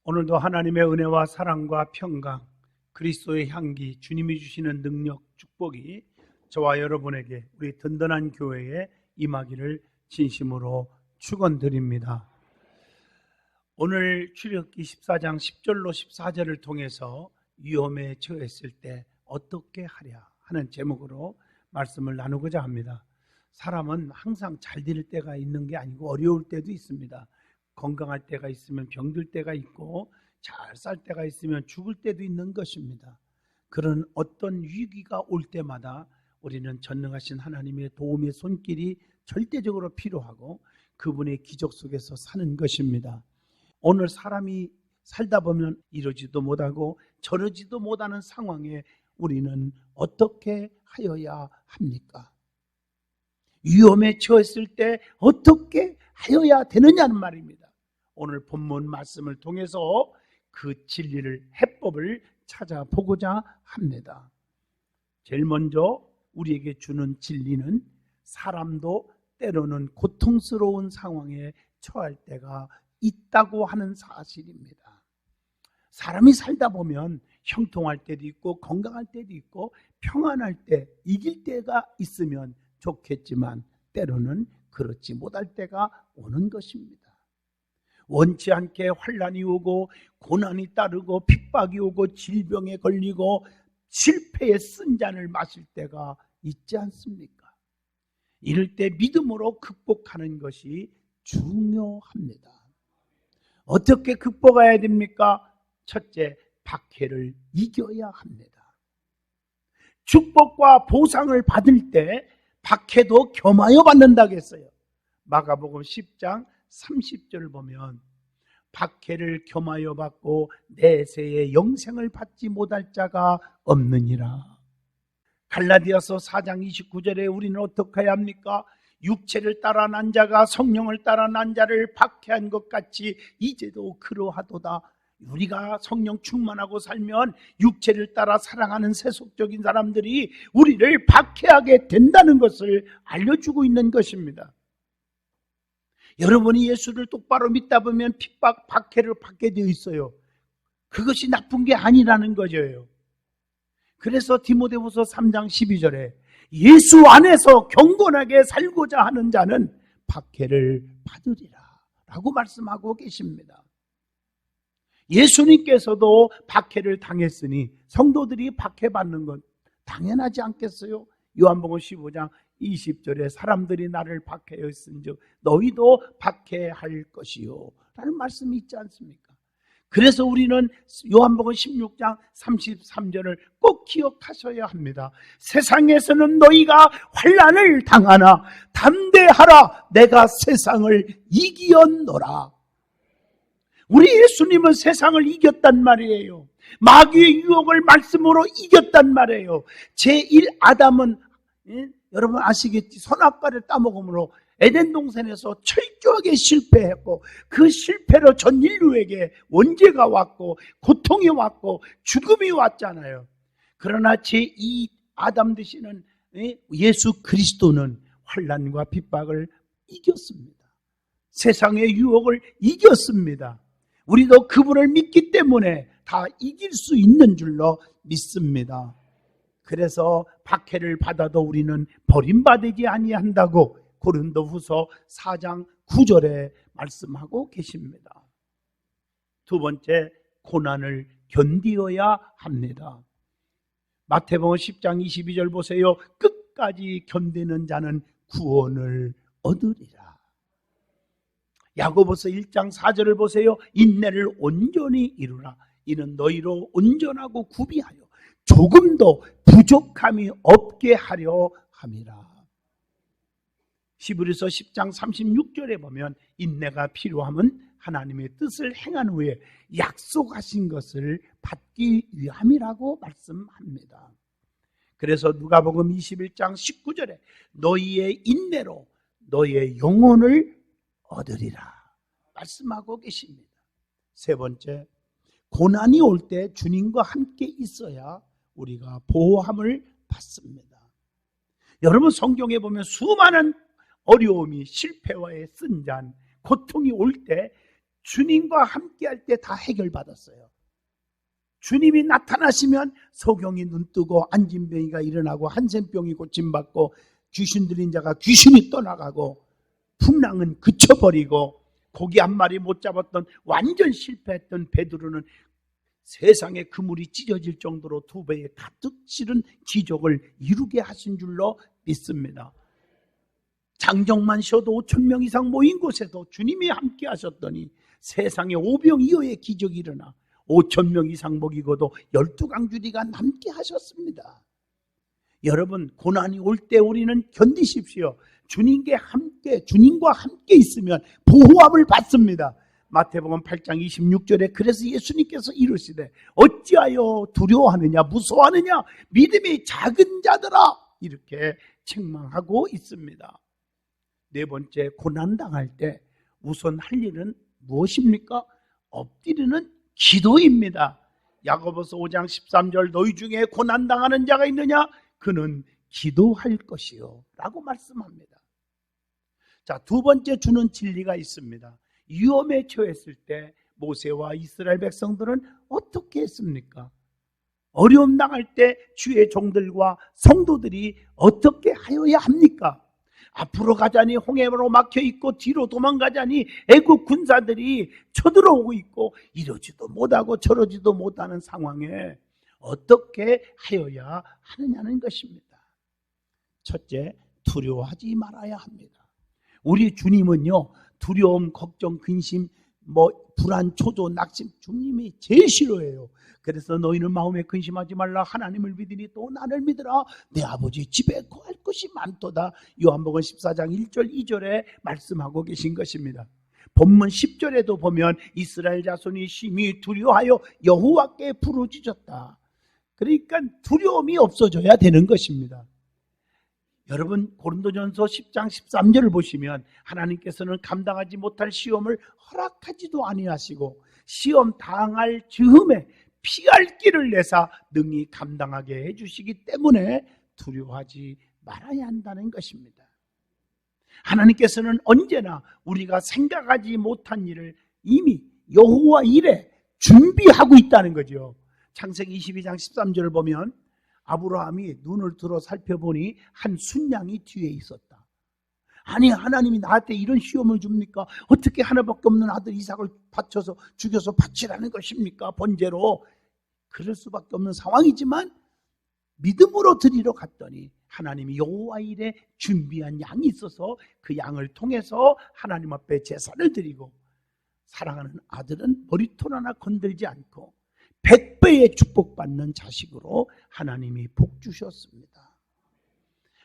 오늘도 하나님의 은혜와 사랑과 평강, 그리스도의 향기, 주님이 주시는 능력, 축복이 저와 여러분에게 우리 든든한 교회에 임하기를 진심으로 축원드립니다. 오늘 출애굽기 14장 10절로 14절을 통해서 위험에 처했을 때 어떻게 하랴 하는 제목으로 말씀을 나누고자 합니다. 사람은 항상 잘 될 때가 있는 게 아니고 어려울 때도 있습니다. 건강할 때가 있으면 병들 때가 있고 잘 살 때가 있으면 죽을 때도 있는 것입니다. 그런 어떤 위기가 올 때마다 우리는 전능하신 하나님의 도움의 손길이 절대적으로 필요하고 그분의 기적 속에서 사는 것입니다. 오늘 사람이 살다 보면 이러지도 못하고 저러지도 못하는 상황에 우리는 어떻게 하여야 합니까? 위험에 처했을 때 어떻게 하여야 되느냐는 말입니다. 오늘 본문 말씀을 통해서 그 진리를, 해법을 찾아보고자 합니다. 제일 먼저 우리에게 주는 진리는 사람도 때로는 고통스러운 상황에 처할 때가 있다고 하는 사실입니다. 사람이 살다 보면 형통할 때도 있고 건강할 때도 있고 평안할 때, 이길 때가 있으면 좋겠지만 때로는 그렇지 못할 때가 오는 것입니다. 원치 않게 환난이 오고 고난이 따르고 핍박이 오고 질병에 걸리고 실패의 쓴잔을 마실 때가 있지 않습니까? 이럴 때 믿음으로 극복하는 것이 중요합니다. 어떻게 극복해야 됩니까? 첫째, 박해를 이겨야 합니다. 축복과 보상을 받을 때 박해도 겸하여 받는다고 했어요. 마가복음 10장 30절을 보면 박해를 겸하여 받고 내세의 영생을 받지 못할 자가 없느니라. 갈라디아서 4장 29절에 우리는 어떻게 해야 합니까? 육체를 따라 난 자가 성령을 따라 난 자를 박해한 것 같이 이제도 그러하도다. 우리가 성령 충만하고 살면 육체를 따라 사랑하는 세속적인 사람들이 우리를 박해하게 된다는 것을 알려주고 있는 것입니다. 여러분이 예수를 똑바로 믿다 보면 핍박, 박해를 받게 되어 있어요. 그것이 나쁜 게 아니라는 거죠. 그래서 디모데후서 3장 12절에 예수 안에서 경건하게 살고자 하는 자는 박해를 받으리라 라고 말씀하고 계십니다. 예수님께서도 박해를 당했으니 성도들이 박해받는 건 당연하지 않겠어요? 요한복음 15장 20절에 사람들이 나를 박해했은즉 너희도 박해할 것이요 라는 말씀이 있지 않습니까? 그래서 우리는 요한복음 16장 33절을 꼭 기억하셔야 합니다. 세상에서는 너희가 환난을 당하나 담대하라, 내가 세상을 이기었노라. 우리 예수님은 세상을 이겼단 말이에요. 마귀의 유혹을 말씀으로 이겼단 말이에요. 제1 아담은 여러분 아시겠지? 선악과를 따먹음으로 에덴 동산에서 철저하게 실패했고 그 실패로 전 인류에게 원죄가 왔고 고통이 왔고 죽음이 왔잖아요. 그러나 제2 아담 되시는 예수 그리스도는 환난과 핍박을 이겼습니다. 세상의 유혹을 이겼습니다. 우리도 그분을 믿기 때문에 다 이길 수 있는 줄로 믿습니다. 그래서 박해를 받아도 우리는 버림받지 아니한다고 고린도후서 4장 9절에 말씀하고 계십니다. 두 번째, 고난을 견디어야 합니다. 마태복음 10장 22절 보세요. 끝까지 견디는 자는 구원을 얻으리라. 야고보서 1장 4절을 보세요. 인내를 온전히 이루라. 이는 너희로 온전하고 구비하여 조금도 부족함이 없게 하려 함이라. 히브리서 10장 36절에 보면 인내가 필요함은 하나님의 뜻을 행한 후에 약속하신 것을 받기 위함이라고 말씀합니다. 그래서 누가복음 21장 19절에 너희의 인내로 너희의 영혼을 얻으리라 말씀하고 계십니다. 세 번째, 고난이 올 때 주님과 함께 있어야 우리가 보호함을 받습니다. 여러분 성경에 보면 수많은 어려움이 실패와의 쓴잔, 고통이 올 때 주님과 함께할 때 다 해결받았어요. 주님이 나타나시면 소경이 눈뜨고 안진병이가 일어나고 한센병이 고침받고 귀신 들린 자가 귀신이 떠나가고 풍랑은 그쳐버리고 고기 한 마리 못 잡았던 완전 실패했던 베드로는 세상에 그물이 찢어질 정도로 두 배에 가득 실은 기적을 이루게 하신 줄로 믿습니다. 장정만 쉬어도 5,000명 이상 모인 곳에도 주님이 함께 하셨더니 세상에 오병이어의 기적이 일어나 5,000명 이상 먹이고도 12강주리가 함께 하셨습니다. 여러분, 고난이 올 때 우리는 견디십시오. 주님과 함께 있으면 보호함을 받습니다. 마태복음 8장 26절에 그래서 예수님께서 이르시되 어찌하여 두려워하느냐 무서워하느냐 믿음이 작은 자들아, 이렇게 책망하고 있습니다. 네 번째, 고난당할 때 우선 할 일은 무엇입니까? 엎드리는 기도입니다. 야고보서 5장 13절 너희 중에 고난당하는 자가 있느냐? 그는 기도할 것이요 라고 말씀합니다. 자, 두 번째 주는 진리가 있습니다. 위험에 처했을 때 모세와 이스라엘 백성들은 어떻게 했습니까? 어려움 당할 때 주의 종들과 성도들이 어떻게 하여야 합니까? 앞으로 가자니 홍해로 막혀있고 뒤로 도망가자니 애국 군사들이 쳐들어오고 있고 이러지도 못하고 저러지도 못하는 상황에 어떻게 하여야 하느냐는 것입니다. 첫째, 두려워하지 말아야 합니다. 우리 주님은요, 두려움, 걱정, 근심, 불안, 초조, 낙심, 주님이 제일 싫어해요. 그래서 너희는 마음에 근심하지 말라. 하나님을 믿으니 또 나를 믿으라. 내 아버지 집에 거할 것이 많도다. 요한복음 14장 1절 2절에 말씀하고 계신 것입니다. 본문 10절에도 보면 이스라엘 자손이 심히 두려워하여 여호와께 부르짖었다. 그러니까 두려움이 없어져야 되는 것입니다. 여러분, 고린도전서 10장 13절을 보시면 하나님께서는 감당하지 못할 시험을 허락하지도 아니하시고 시험 당할 즈음에 피할 길을 내사 능히 감당하게 해주시기 때문에 두려워하지 말아야 한다는 것입니다. 하나님께서는 언제나 우리가 생각하지 못한 일을 이미 여호와 일에 준비하고 있다는 거죠. 창세기 22장 13절을 보면 아브라함이 눈을 들어 살펴보니 한 순양이 뒤에 있었다. 아니, 하나님이 나한테 이런 시험을 줍니까? 어떻게 하나밖에 없는 아들 이삭을 바쳐서 죽여서 바치라는 것입니까? 번제로. 그럴 수밖에 없는 상황이지만 믿음으로 드리러 갔더니 하나님이 여호와 일에 준비한 양이 있어서 그 양을 통해서 하나님 앞에 제사를 드리고 사랑하는 아들은 머리털 하나 건들지 않고 100배의 축복받는 자식으로 하나님이 복 주셨습니다.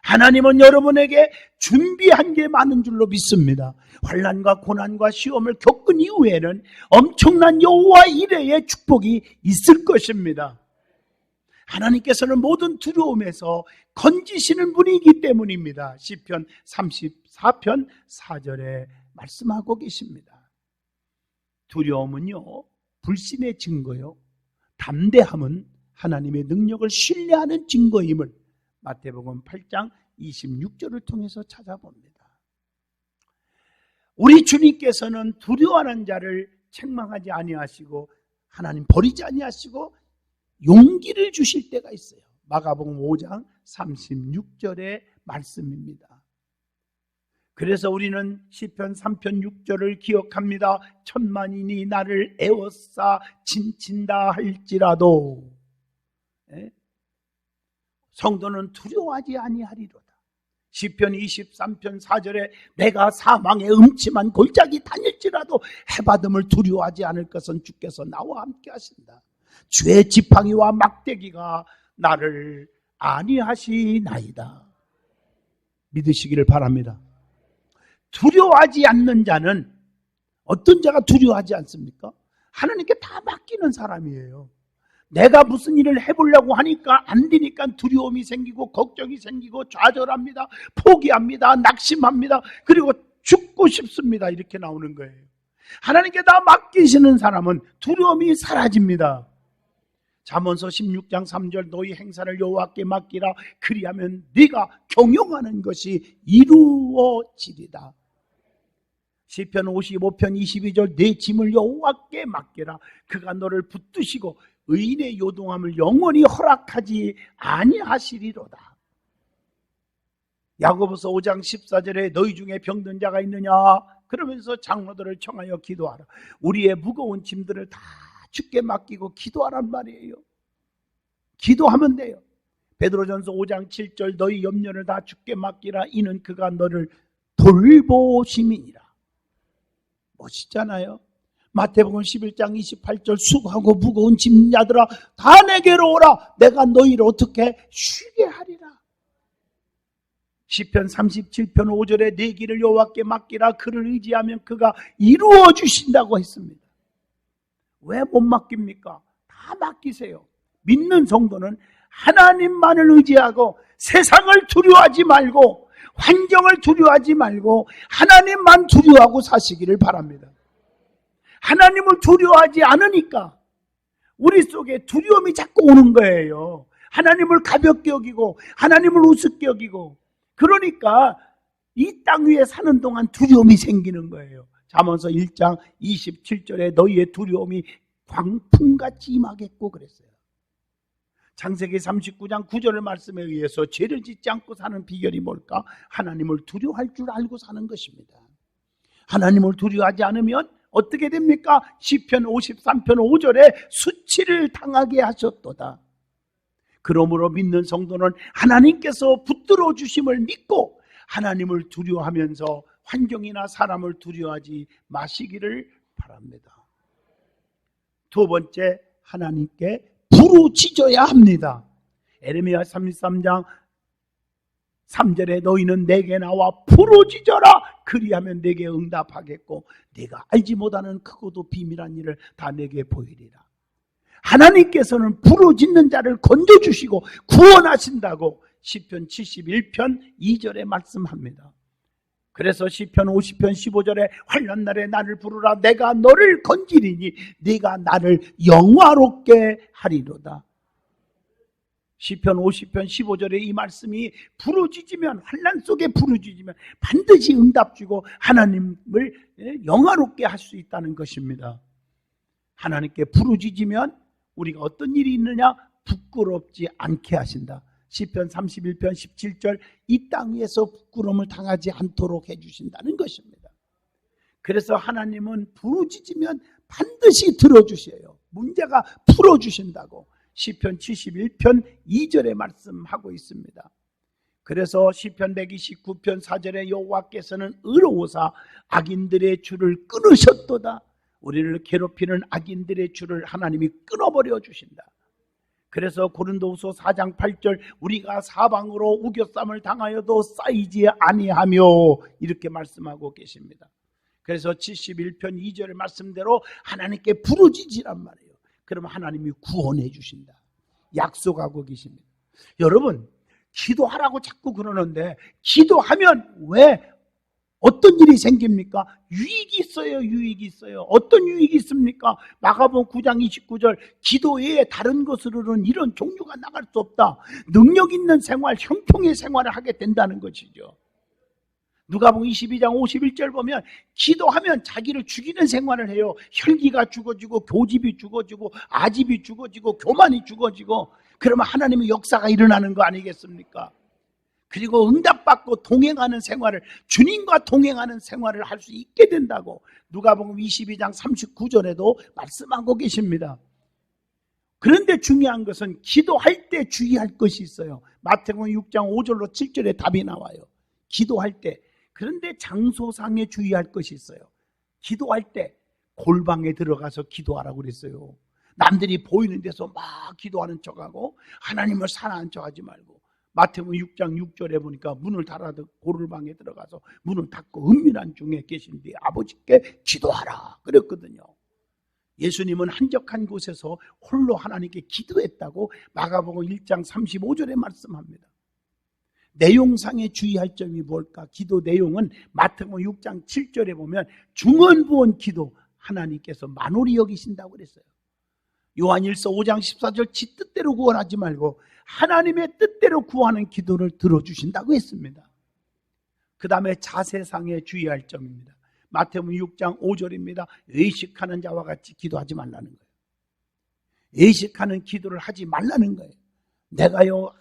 하나님은 여러분에게 준비한 게 많은 줄로 믿습니다. 환난과 고난과 시험을 겪은 이후에는 엄청난 여호와 이레의 축복이 있을 것입니다. 하나님께서는 모든 두려움에서 건지시는 분이기 때문입니다. 시편 34편 4절에 말씀하고 계십니다. 두려움은요, 불신의 증거요, 담대함은 하나님의 능력을 신뢰하는 증거임을 마태복음 8장 26절을 통해서 찾아봅니다. 우리 주님께서는 두려워하는 자를 책망하지 아니하시고 하나님 버리지 아니하시고 용기를 주실 때가 있어요. 마가복음 5장 36절의 말씀입니다. 그래서 우리는 시편 3편 6절을 기억합니다. 천만인이 나를 애워싸 친친다 할지라도 성도는 두려워하지 아니하리로다. 시편 23편 4절에 내가 사망의 음침한 골짜기 다닐지라도 해받음을 두려워하지 않을 것은 주께서 나와 함께 하신다. 주의 지팡이와 막대기가 나를 안위하시나이다. 믿으시기를 바랍니다. 두려워하지 않는 자는 어떤 자가 두려워하지 않습니까? 하나님께 다 맡기는 사람이에요. 내가 무슨 일을 해보려고 하니까 안 되니까 두려움이 생기고 걱정이 생기고 좌절합니다. 포기합니다. 낙심합니다. 그리고 죽고 싶습니다. 이렇게 나오는 거예요. 하나님께 다 맡기시는 사람은 두려움이 사라집니다. 잠언서 16장 3절 너희 행사를 여호와께 맡기라. 그리하면 네가 경영하는 것이 이루어지리다. 시편 55편 22절 내 짐을 여호와께 맡기라. 그가 너를 붙드시고 의인의 요동함을 영원히 허락하지 아니하시리로다. 야고보서 5장 14절에 너희 중에 병든 자가 있느냐? 그러면서 장로들을 청하여 기도하라. 우리의 무거운 짐들을 다 주께 맡기고 기도하란 말이에요. 기도하면 돼요. 베드로전서 5장 7절 너희 염려를 다 주께 맡기라. 이는 그가 너를 돌보심이니라. 멋있잖아요. 마태복음 11장 28절 수고하고 무거운 짐자들아 다 내게로 오라. 내가 너희를 어떻게 쉬게 하리라. 시편 37편 5절에 내 길을 여호와께 맡기라. 그를 의지하면 그가 이루어 주신다고 했습니다. 왜 못 맡깁니까? 다 맡기세요. 믿는 성도는 하나님만을 의지하고 세상을 두려워하지 말고 환경을 두려워하지 말고 하나님만 두려워하고 사시기를 바랍니다. 하나님을 두려워하지 않으니까 우리 속에 두려움이 자꾸 오는 거예요. 하나님을 가볍게 여기고 하나님을 우습게 여기고, 그러니까 이 땅 위에 사는 동안 두려움이 생기는 거예요. 잠언서 1장 27절에 너희의 두려움이 광풍같이 임하겠고 그랬어요. 창세기 39장 9절의 말씀에 의해서 죄를 짓지 않고 사는 비결이 뭘까? 하나님을 두려워할 줄 알고 사는 것입니다. 하나님을 두려워하지 않으면 어떻게 됩니까? 시편 53편 5절에 수치를 당하게 하셨도다. 그러므로 믿는 성도는 하나님께서 붙들어 주심을 믿고 하나님을 두려워하면서 환경이나 사람을 두려워하지 마시기를 바랍니다. 두 번째, 하나님께 부르짖어야 합니다. 에레미야 33장 3절에 너희는 내게 나와 부르짖어라. 그리하면 내게 응답하겠고 내가 알지 못하는 크고도 비밀한 일을 다 내게 보이리라. 하나님께서는 부르짖는 자를 건져주시고 구원하신다고 시편 71편 2절에 말씀합니다. 그래서 시편 50편 15절에 환난 날에 나를 부르라. 내가 너를 건지리니 네가 나를 영화롭게 하리로다. 시편 50편 15절에 이 말씀이 부르짖으면, 환난 속에 부르짖으면 반드시 응답 주고 하나님을 영화롭게 할 수 있다는 것입니다. 하나님께 부르짖으면 우리가 어떤 일이 있느냐? 부끄럽지 않게 하신다. 시편 31편 17절 이 땅 위에서 부끄러움을 당하지 않도록 해주신다는 것입니다. 그래서 하나님은 부르짖으면 반드시 들어주셔요. 문제가 풀어주신다고 시편 71편 2절에 말씀하고 있습니다. 그래서 시편 129편 4절에 여호와께서는 의로우사 악인들의 줄을 끊으셨도다. 우리를 괴롭히는 악인들의 줄을 하나님이 끊어버려 주신다. 그래서 고린도후서 4장 8절 우리가 사방으로 우겨쌈을 당하여도 쌓이지 아니하며 이렇게 말씀하고 계십니다. 그래서 71편 2절의 말씀대로 하나님께 부르짖으란 말이에요. 그러면 하나님이 구원해 주신다. 약속하고 계십니다. 여러분, 기도하라고 자꾸 그러는데 기도하면 왜 어떤 일이 생깁니까? 유익이 있어요. 유익이 있어요. 어떤 유익이 있습니까? 마가복음 9장 29절 기도 외에 다른 것으로는 이런 종류가 나갈 수 없다. 능력 있는 생활, 형통의 생활을 하게 된다는 것이죠. 누가복음 22장 51절 보면 기도하면 자기를 죽이는 생활을 해요. 혈기가 죽어지고 교집이 죽어지고 아집이 죽어지고 교만이 죽어지고, 그러면 하나님의 역사가 일어나는 거 아니겠습니까? 그리고 응답받고 동행하는 생활을, 주님과 동행하는 생활을 할 수 있게 된다고 누가복음 22장 39절에도 말씀하고 계십니다. 그런데 중요한 것은 기도할 때 주의할 것이 있어요. 마태복음 6장 5절로 7절에 답이 나와요. 기도할 때. 그런데 장소상에 주의할 것이 있어요. 기도할 때 골방에 들어가서 기도하라고 그랬어요. 남들이 보이는 데서 막 기도하는 척하고 하나님을 사랑하는 척하지 말고, 마태복음 6장 6절에 보니까 문을 닫아도 고를방에 들어가서 문을 닫고 은밀한 중에 계신 뒤에 아버지께 기도하라 그랬거든요. 예수님은 한적한 곳에서 홀로 하나님께 기도했다고 마가복음 1장 35절에 말씀합니다. 내용상에 주의할 점이 뭘까? 기도 내용은 마태복음 6장 7절에 보면 중언부언 기도, 하나님께서 만홀히 여기신다고 그랬어요. 요한일서 5장 14절 지 뜻대로 구원하지 말고 하나님의 뜻대로 구하는 기도를 들어주신다고 했습니다. 그 다음에 자세상에 주의할 점입니다. 마태복음 6장 5절입니다. 의식하는 자와 같이 기도하지 말라는 거예요. 의식하는 기도를 하지 말라는 거예요. 내가요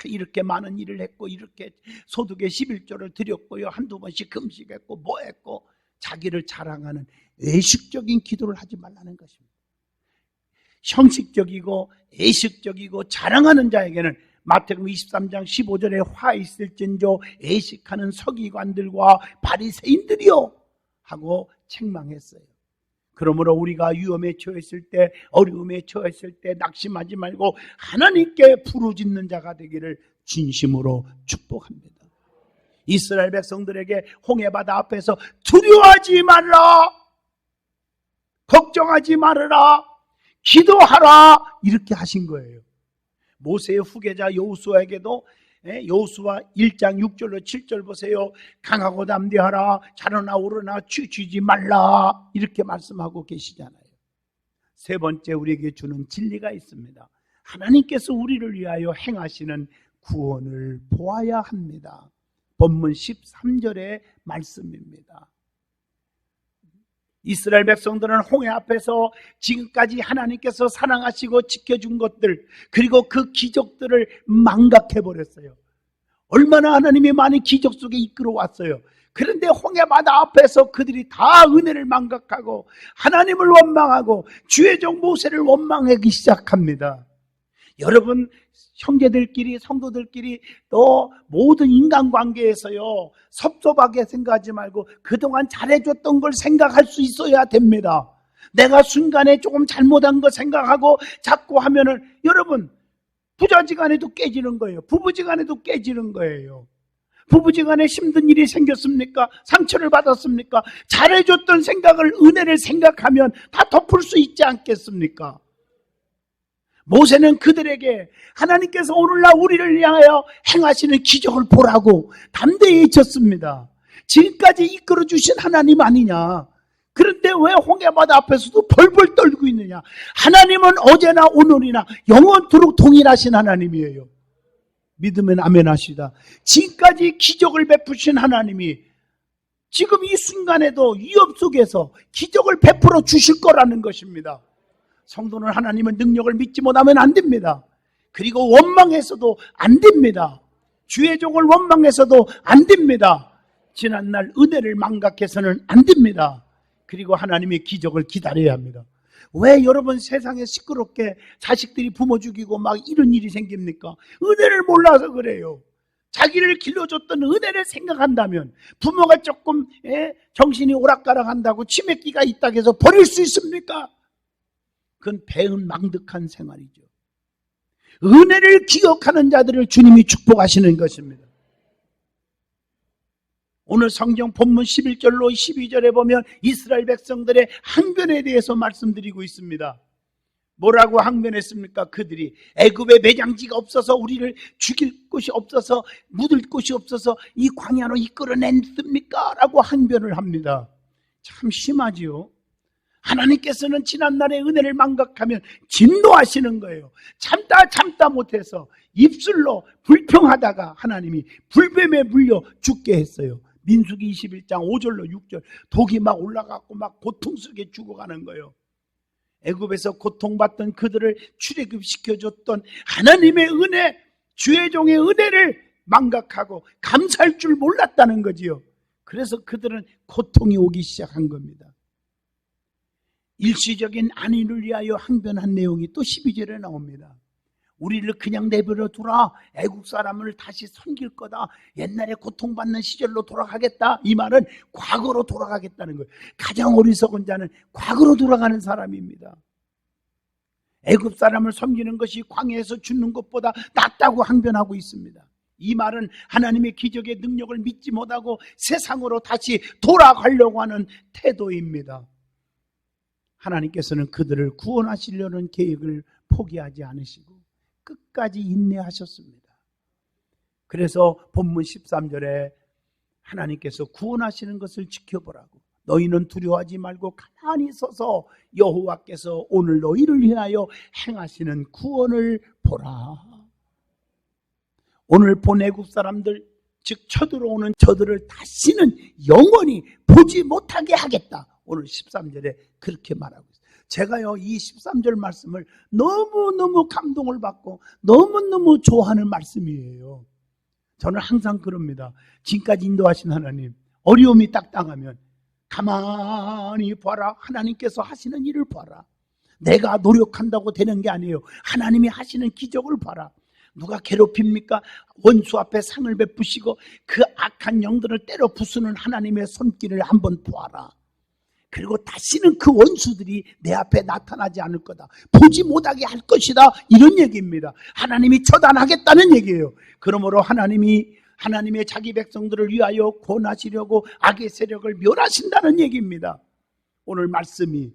이렇게 많은 일을 했고 이렇게 소득의 11조를 드렸고요 한두 번씩 금식했고 뭐 했고 자기를 자랑하는 의식적인 기도를 하지 말라는 것입니다. 형식적이고 의식적이고 자랑하는 자에게는 마태복음 23장 15절에 화 있을진저 의식하는 서기관들과 바리새인들이요 하고 책망했어요. 그러므로 우리가 위험에 처했을 때, 어려움에 처했을 때 낙심하지 말고 하나님께 부르짖는 자가 되기를 진심으로 축복합니다. 이스라엘 백성들에게 홍해바다 앞에서 두려워하지 말라, 걱정하지 말아라, 기도하라 이렇게 하신 거예요. 모세의 후계자 여호수아에게도 여호수아 1장 6절로 7절 보세요. 강하고 담대하라, 자르나 오르나 쥐지 말라 이렇게 말씀하고 계시잖아요. 세 번째 우리에게 주는 진리가 있습니다. 하나님께서 우리를 위하여 행하시는 구원을 보아야 합니다. 본문 13절의 말씀입니다. 이스라엘 백성들은 홍해 앞에서 지금까지 하나님께서 사랑하시고 지켜준 것들 그리고 그 기적들을 망각해버렸어요. 얼마나 하나님이 많은 기적 속에 이끌어왔어요. 그런데 홍해바다 앞에서 그들이 다 은혜를 망각하고 하나님을 원망하고 주의 종 모세를 원망하기 시작합니다. 여러분 형제들끼리 성도들끼리 또 모든 인간관계에서요 섭섭하게 생각하지 말고 그동안 잘해줬던 걸 생각할 수 있어야 됩니다. 내가 순간에 조금 잘못한 거 생각하고 자꾸 하면은 여러분 부자지간에도 깨지는 거예요. 부부지간에도 깨지는 거예요. 부부지간에 힘든 일이 생겼습니까? 상처를 받았습니까? 잘해줬던 생각을 은혜를 생각하면 다 덮을 수 있지 않겠습니까? 모세는 그들에게 하나님께서 오늘날 우리를 위하여 행하시는 기적을 보라고 담대히 외쳤습니다. 지금까지 이끌어주신 하나님 아니냐? 그런데 왜 홍해바다 앞에서도 벌벌 떨고 있느냐? 하나님은 어제나 오늘이나 영원토록 동일하신 하나님이에요. 믿으면 아멘 하시다. 지금까지 기적을 베푸신 하나님이 지금 이 순간에도 위협 속에서 기적을 베풀어 주실 거라는 것입니다. 성도는 하나님의 능력을 믿지 못하면 안 됩니다. 그리고 원망해서도 안 됩니다. 주의 종을 원망해서도 안 됩니다. 지난날 은혜를 망각해서는 안 됩니다. 그리고 하나님의 기적을 기다려야 합니다. 왜 여러분 세상에 시끄럽게 자식들이 부모 죽이고 막 이런 일이 생깁니까? 은혜를 몰라서 그래요. 자기를 길러줬던 은혜를 생각한다면 부모가 조금 정신이 오락가락한다고 치매기가 있다고 해서 버릴 수 있습니까? 그건 배은망덕한 생활이죠. 은혜를 기억하는 자들을 주님이 축복하시는 것입니다. 오늘 성경 본문 11절로 12절에 보면 이스라엘 백성들의 항변에 대해서 말씀드리고 있습니다. 뭐라고 항변했습니까? 그들이 애굽에 매장지가 없어서 우리를 죽일 곳이 없어서 묻을 곳이 없어서 이 광야로 이끌어냈습니까? 라고 항변을 합니다. 참 심하지요. 하나님께서는 지난날의 은혜를 망각하면 진노하시는 거예요. 참다 못해서 입술로 불평하다가 하나님이 불뱀에 물려 죽게 했어요. 민수기 21장 5절로 6절 독이 막 올라가고 막 고통스럽게 죽어가는 거예요. 애굽에서 고통받던 그들을 출애굽시켜줬던 하나님의 은혜, 주의 종의 은혜를 망각하고 감사할 줄 몰랐다는 거지요. 그래서 그들은 고통이 오기 시작한 겁니다. 일시적인 안위를 위하여 항변한 내용이 또 12절에 나옵니다. 우리를 그냥 내버려 두라. 애국 사람을 다시 섬길 거다. 옛날에 고통받는 시절로 돌아가겠다. 이 말은 과거로 돌아가겠다는 거예요. 가장 어리석은 자는 과거로 돌아가는 사람입니다. 애국 사람을 섬기는 것이 광야에서 죽는 것보다 낫다고 항변하고 있습니다. 이 말은 하나님의 기적의 능력을 믿지 못하고 세상으로 다시 돌아가려고 하는 태도입니다. 하나님께서는 그들을 구원하시려는 계획을 포기하지 않으시고 끝까지 인내하셨습니다. 그래서 본문 13절에 하나님께서 구원하시는 것을 지켜보라고 너희는 두려워하지 말고 가만히 서서 여호와께서 오늘 너희를 위하여 행하시는 구원을 보라. 오늘 본 애국 사람들 즉 쳐들어오는 저들을 다시는 영원히 보지 못하게 하겠다. 오늘 13절에 그렇게 말하고 있어요. 제가요 이 13절 말씀을 너무너무 감동을 받고 너무너무 좋아하는 말씀이에요. 저는 항상 그럽니다. 지금까지 인도하신 하나님, 어려움이 딱 당하면 가만히 봐라. 하나님께서 하시는 일을 봐라. 내가 노력한다고 되는 게 아니에요. 하나님이 하시는 기적을 봐라. 누가 괴롭힙니까? 원수 앞에 상을 베푸시고 그 악한 영들을 때려 부수는 하나님의 손길을 한번 보아라. 그리고 다시는 그 원수들이 내 앞에 나타나지 않을 거다. 보지 못하게 할 것이다. 이런 얘기입니다. 하나님이 처단하겠다는 얘기예요. 그러므로 하나님의 자기 백성들을 위하여 구원하시려고 악의 세력을 멸하신다는 얘기입니다. 오늘 말씀이.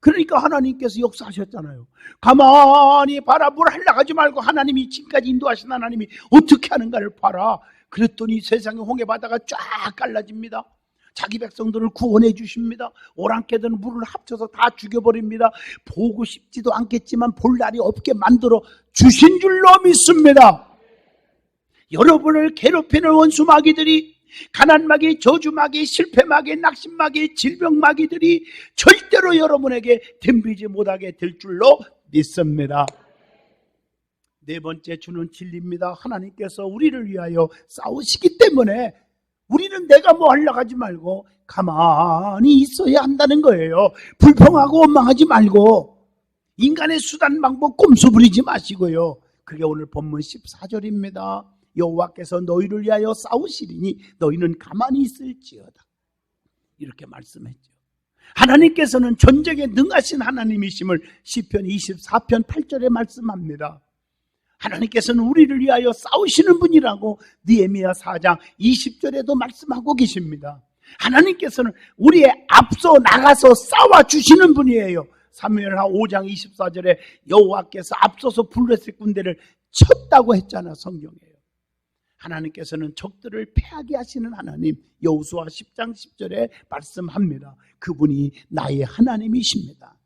그러니까 하나님께서 역사하셨잖아요. 가만히 봐라. 뭘 하려고 하지 말고 하나님이 지금까지 인도하신 하나님이 어떻게 하는가를 봐라. 그랬더니 세상에 홍해바다가 쫙 갈라집니다. 자기 백성들을 구원해 주십니다. 오랑캐들은 물을 합쳐서 다 죽여버립니다. 보고 싶지도 않겠지만 볼 날이 없게 만들어 주신 줄로 믿습니다. 여러분을 괴롭히는 원수 마귀들이, 가난 마귀, 저주 마귀, 실패 마귀, 낙심 마귀, 질병 마귀들이 절대로 여러분에게 덤비지 못하게 될 줄로 믿습니다. 네 번째 주는 진리입니다. 하나님께서 우리를 위하여 싸우시기 때문에 우리는 내가 뭐 하려고 하지 말고 가만히 있어야 한다는 거예요. 불평하고 원망하지 말고 인간의 수단 방법 꼼수 부리지 마시고요. 그게 오늘 본문 14절입니다. 여호와께서 너희를 위하여 싸우시리니 너희는 가만히 있을지어다. 이렇게 말씀했죠. 하나님께서는 전쟁에 능하신 하나님이심을 시편 24편 8절에 말씀합니다. 하나님께서는 우리를 위하여 싸우시는 분이라고 느헤미야 4장 20절에도 말씀하고 계십니다. 하나님께서는 우리의 앞서 나가서 싸워주시는 분이에요. 사무엘하 5장 24절에 여호와께서 앞서서 블레셋 군대를 쳤다고 했잖아, 성경에요. 하나님께서는 적들을 패하게 하시는 하나님, 여호수아 10장 10절에 말씀합니다. 그분이 나의 하나님이십니다.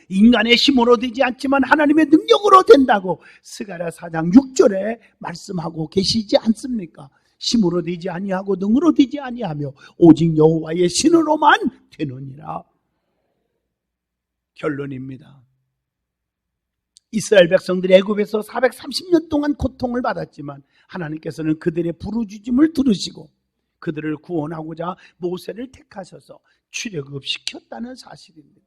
인간의 힘으로 되지 않지만 하나님의 능력으로 된다고 스가랴 4장 6절에 말씀하고 계시지 않습니까? 힘으로 되지 아니하고 능으로 되지 아니하며 오직 여호와의 신으로만 되느니라. 결론입니다. 이스라엘 백성들이 애굽에서 430년 동안 고통을 받았지만 하나님께서는 그들의 부르짖음을 들으시고 그들을 구원하고자 모세를 택하셔서 출애굽시켰다는 사실입니다.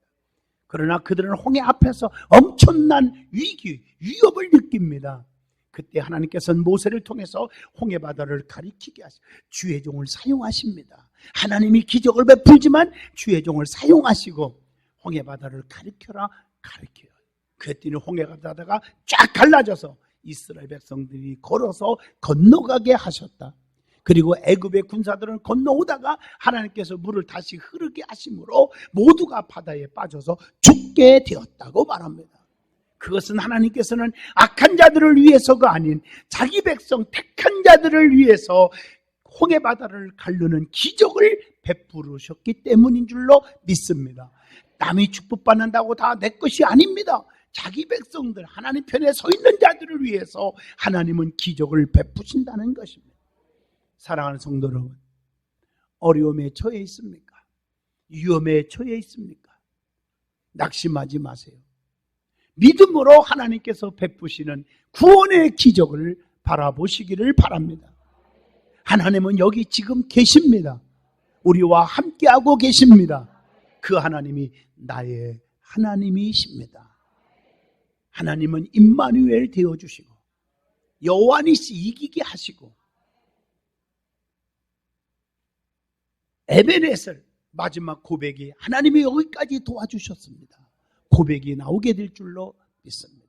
그러나 그들은 홍해 앞에서 엄청난 위기, 위협을 느낍니다. 그때 하나님께서는 모세를 통해서 홍해 바다를 가리키게 하시고 주의 종을 사용하십니다. 하나님이 기적을 베풀지만 주의 종을 사용하시고 홍해 바다를 가리켜라, 가리켜요. 그랬더니 홍해 바다가 쫙 갈라져서 이스라엘 백성들이 걸어서 건너가게 하셨다. 그리고 애굽의 군사들은 건너오다가 하나님께서 물을 다시 흐르게 하심으로 모두가 바다에 빠져서 죽게 되었다고 말합니다. 그것은 하나님께서는 악한 자들을 위해서가 아닌 자기 백성 택한 자들을 위해서 홍해 바다를 가르는 기적을 베푸셨기 때문인 줄로 믿습니다. 남이 축복받는다고 다 내 것이 아닙니다. 자기 백성들, 하나님 편에 서 있는 자들을 위해서 하나님은 기적을 베푸신다는 것입니다. 사랑하는 성도 여러분, 어려움에 처해 있습니까? 위험에 처해 있습니까? 낙심하지 마세요. 믿음으로 하나님께서 베푸시는 구원의 기적을 바라보시기를 바랍니다. 하나님은 여기 지금 계십니다. 우리와 함께하고 계십니다. 그 하나님이 나의 하나님이십니다. 하나님은 임마누엘 되어주시고 여호와니시 이기게 하시고 에베네셀 마지막 고백이 하나님이 여기까지 도와주셨습니다. 고백이 나오게 될 줄로 믿습니다.